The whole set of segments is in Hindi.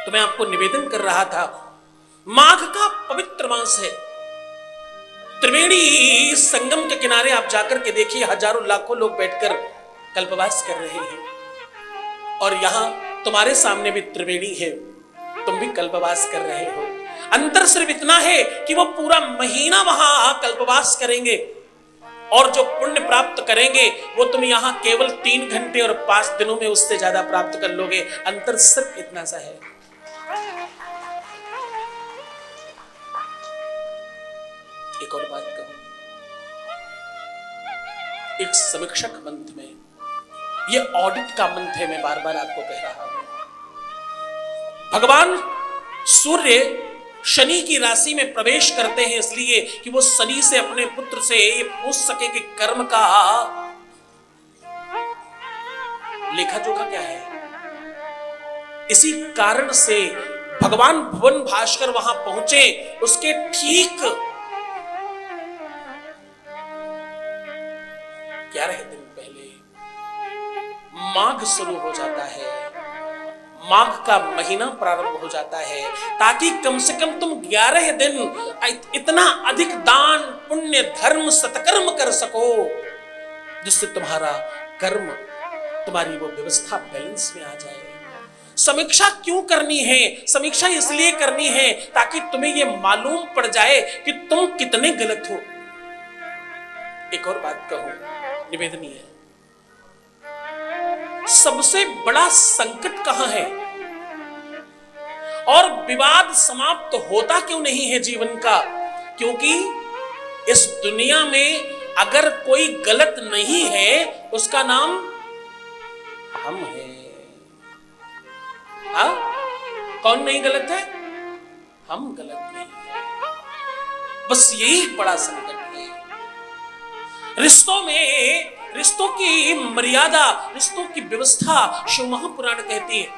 तो मैं आपको निवेदन कर रहा था, माघ का पवित्र मास है। त्रिवेणी संगम के किनारे आप जाकर के देखिए, हजारों लाखों लोग बैठकर कल्पवास कर रहे हैं। और यहां तुम्हारे सामने भी त्रिवेणी है, तुम भी कल्पवास कर रहे हो। अंतर सिर्फ इतना है कि वो पूरा महीना वहां कल्पवास करेंगे, और जो पुण्य प्राप्त करेंगे वो तुम यहां केवल 3 घंटे और 5 दिनों में उससे ज्यादा प्राप्त कर लोगे। अंतर सिर्फ इतना सा है। एक और बात कहूं, एक समीक्षक मंत्र में, ये ऑडिट का मंत्र है, मैं बार बार आपको कह रहा हूं। भगवान सूर्य शनि की राशि में प्रवेश करते हैं इसलिए कि वो शनि से अपने पुत्र से ये पूछ सके कि कर्म का लेखा जोखा क्या है। इसी कारण से भगवान भुवन भास्कर वहां पहुंचे। उसके ठीक 11 दिन पहले माघ शुरू हो जाता है, माघ का महीना प्रारंभ हो जाता है, ताकि कम से कम तुम 11 दिन इतना अधिक दान पुण्य धर्म सत्कर्म कर सको जिससे तुम्हारा कर्म, तुम्हारी वो व्यवस्था बैलेंस में आ जाए। समीक्षा क्यों करनी है? समीक्षा इसलिए करनी है ताकि तुम्हें यह मालूम पड़ जाए कि तुम कितने गलत हो। एक और बात कहूं, निवेदनीय है, सबसे बड़ा संकट कहां है और विवाद समाप्त होता क्यों नहीं है जीवन का? क्योंकि इस दुनिया में अगर कोई गलत नहीं है उसका नाम हम है। हाँ, कौन नहीं गलत है? हम गलत नहीं है। बस यही बड़ा संकट है। रिश्तों में, रिश्तों की मर्यादा, रिश्तों की व्यवस्था शिव महापुराण कहती है।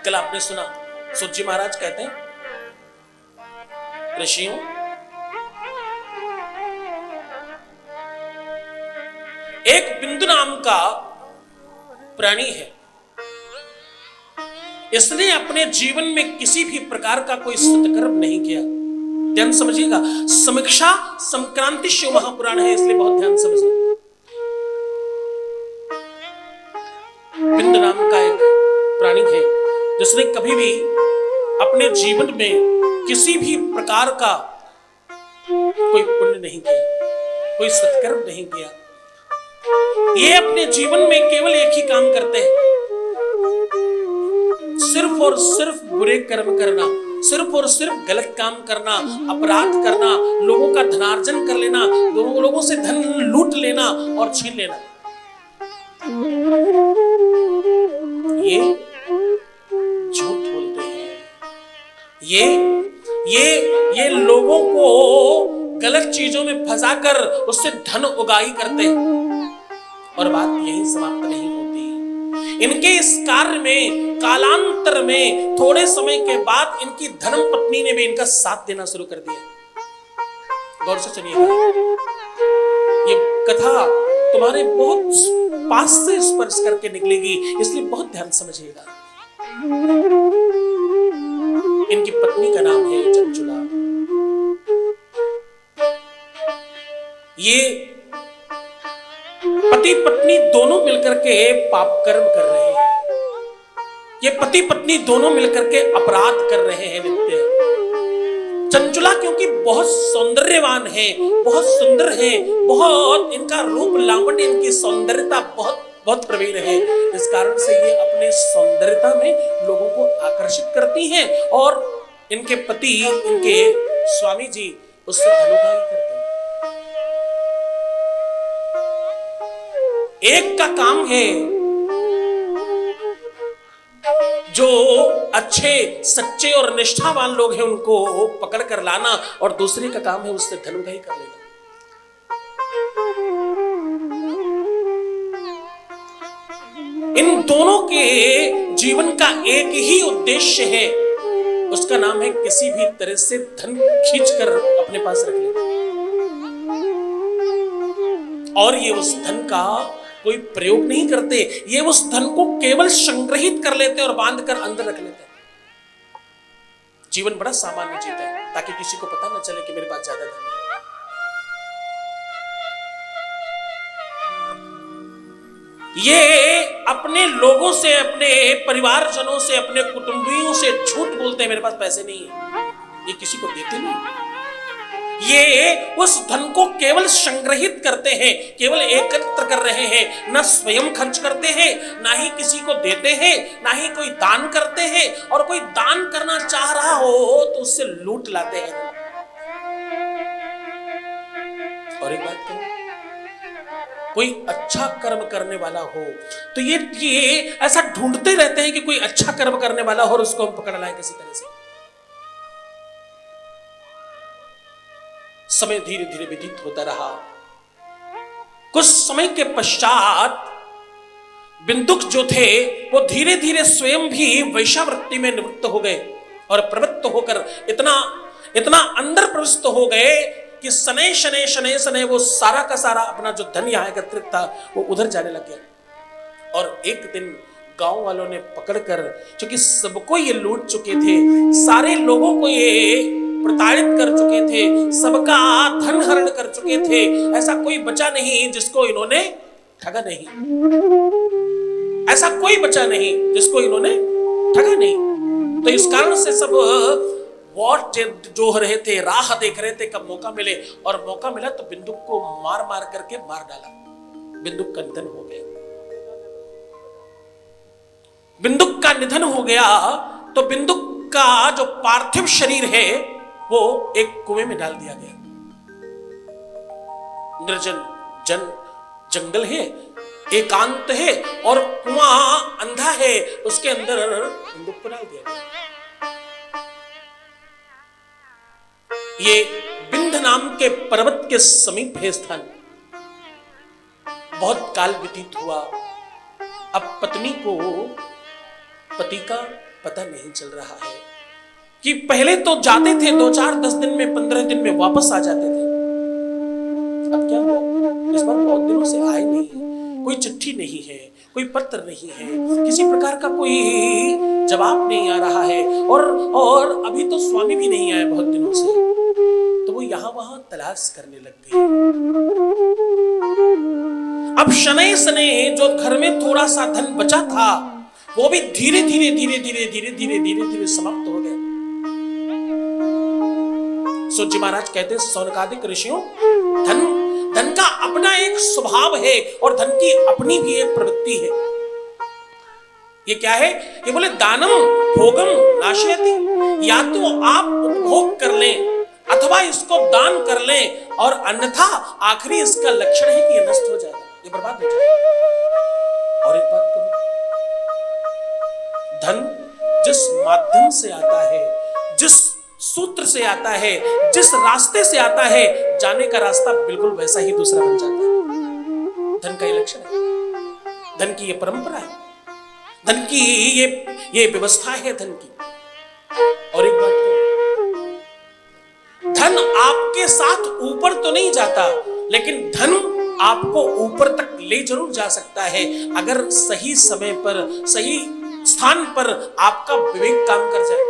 कल आपने सुना, सूत जी महाराज कहते हैं, ऋषियों, एक बिंदु नाम का प्राणी है, इसने अपने जीवन में किसी भी प्रकार का कोई सत्कर्म नहीं किया। ध्यान समझिएगा, समीक्षा संक्रांति शिव महापुराण है, इसलिए बहुत ध्यान समझिए। बिंदु नाम का एक प्राणी है जिसने कभी भी अपने जीवन में किसी भी प्रकार का कोई पुण्य नहीं किया, कोई सत्कर्म नहीं किया। ये अपने जीवन में केवल एक ही काम करते हैं, सिर्फ और सिर्फ बुरे कर्म करना, सिर्फ और सिर्फ गलत काम करना, अपराध करना, लोगों का धनार्जन कर लेना, लोगों से धन लूट लेना और छीन लेना। ये झूठ बोलते हैं, ये लोगों को गलत चीजों में फंसाकर उससे धन उगाही करते हैं। और बात यही समाप्त नहीं होती। इनके इस कार्य में कालांतर में थोड़े समय के बाद इनकी धर्म पत्नी ने भी इनका साथ देना शुरू कर दिया। गौर से सुनिएगा, ये कथा तुम्हारे बहुत पास से स्पर्श करके निकलेगी, इसलिए बहुत ध्यान समझिएगा। इनकी पत्नी का नाम है चंचुला। ये पति पत्नी दोनों मिलकर के पाप कर्म कर रहे हैं। ये पति पत्नी दोनों मिलकर के अपराध कर रहे हैं नित्य। चंचुला क्योंकि बहुत सौंदर्यवान है, बहुत सुंदर है, बहुत इनका रूप लावण्य, इनकी सौंदर्यता बहुत बहुत प्रवीण है। इस कारण से ये अपने सौंदर्यता में लोगों को आकर्षित करती हैं और इनके पति, इनके स्वामी जी उससे धनोगाही करते हैं। एक का काम है जो अच्छे सच्चे और निष्ठावान लोग हैं उनको पकड़ कर लाना, और दूसरे का काम है उससे धनोगाही कर लेना। इन दोनों के जीवन का एक ही उद्देश्य है, उसका नाम है किसी भी तरह से धन खींचकर अपने पास रख लेना। और ये उस धन का कोई प्रयोग नहीं करते, ये उस धन को केवल संग्रहित कर लेते और बांध कर अंदर रख लेते। जीवन बड़ा सामान्य जीते हैं ताकि किसी को पता न चले कि मेरे पास ज्यादा धन है। ये अपने लोगों से, अपने परिवारजनों से, अपने कुटुंबियों से झूठ बोलते हैं मेरे पास पैसे नहीं है, ये किसी को देते नहीं। ये उस धन को केवल संग्रहित करते हैं, केवल एकत्र कर रहे हैं, न स्वयं खर्च करते हैं, ना ही किसी को देते हैं, ना ही कोई दान करते हैं, और कोई दान करना चाह रहा हो तो उससे लूट लाते हैं। और एक बात कहूं, कोई अच्छा कर्म करने वाला हो तो ये ऐसा ढूंढते रहते हैं कि कोई अच्छा कर्म करने वाला हो और उसको हम पकड़ लाएं किसी तरह से। समय धीरे धीरे व्यतीत होता रहा। कुछ समय के पश्चात बिंदुक जो थे वो धीरे धीरे स्वयं भी वैश्यावृत्ति में निवृत्त हो गए और प्रवृत्त होकर इतना अंदर प्रविष्ट हो गए कि शनै शनै शनै शनै वो सारा का सारा अपना जो धन यहाँ एकत्रित था वो उधर जाने लग गया। और एक दिन गांव वालों ने पकड़कर, क्योंकि सबको ये लूट चुके थे, सारे लोगों को ये प्रताड़ित कर चुके थे, सबका धन हरण कर चुके थे, ऐसा कोई बचा नहीं जिसको इन्होंने ठगा नहीं, ऐसा कोई बचा नहीं जिसको इन्होंने ठगा नहीं। तो इस कारण से सब वॉट जो रहे थे, राह देख रहे थे कब मौका मिले, और मौका मिला तो बिंदुक को मार मार करके मार डाला। बिंदुक का निधन हो गया। बिंदुक का निधन हो गया तो बिंदुक का जो पार्थिव शरीर है वो एक कुएं में डाल दिया गया। निर्जन जंगल है, एकांत है और कुआं अंधा है, उसके अंदर बिंदुक को डाल दिया गया। ये बिंद नाम के पर्वत के समीप है स्थान। बहुत काल व्यतीत हुआ। अब पत्नी को पति का पता नहीं चल रहा है कि पहले तो जाते थे 2-4 10 दिन में, 15 दिन में वापस आ जाते थे। अब क्या हुआ, इस बार बहुत दिनों से आए नहीं, कोई चिट्ठी नहीं है, कोई पत्र नहीं है, किसी प्रकार का कोई जवाब नहीं आ रहा है, और अभी तो स्वामी भी नहीं आए बहुत दिनों से। तो वो यहां वहां तलाश करने लग गई। अब शनै शनै जो घर में थोड़ा सा धन बचा था वो भी धीरे धीरे धीरे धीरे धीरे धीरे धीरे धीरे समाप्त हो गया। सूत जी महाराज कहते हैं, सौनकादिक ऋषियों, धन का अपना एक स्वभाव है और धन की अपनी भी एक प्रवृत्ति है। ये क्या है? ये बोले दानम भोगम नाशयति, या तो आप उपभोग कर लें अथवा इसको दान कर लें, और अन्यथा आखिरी इसका लक्षण है कि ये नष्ट हो जाएगा, ये बर्बाद हो जाएगा। और एक बात कहूं, धन जिस माध्यम से आता है, जिस सूत्र से आता है, जिस रास्ते से आता है, जाने का रास्ता बिल्कुल वैसा ही दूसरा बन जाता है। धन का ये लक्षण है, धन की ये परंपरा है, धन की ये व्यवस्था है धन की। और एक बात कहूं, धन आपके साथ ऊपर तो नहीं जाता, लेकिन धन आपको ऊपर तक ले जरूर जा सकता है अगर सही समय पर, सही स्थान पर आपका विवेक काम कर जाए।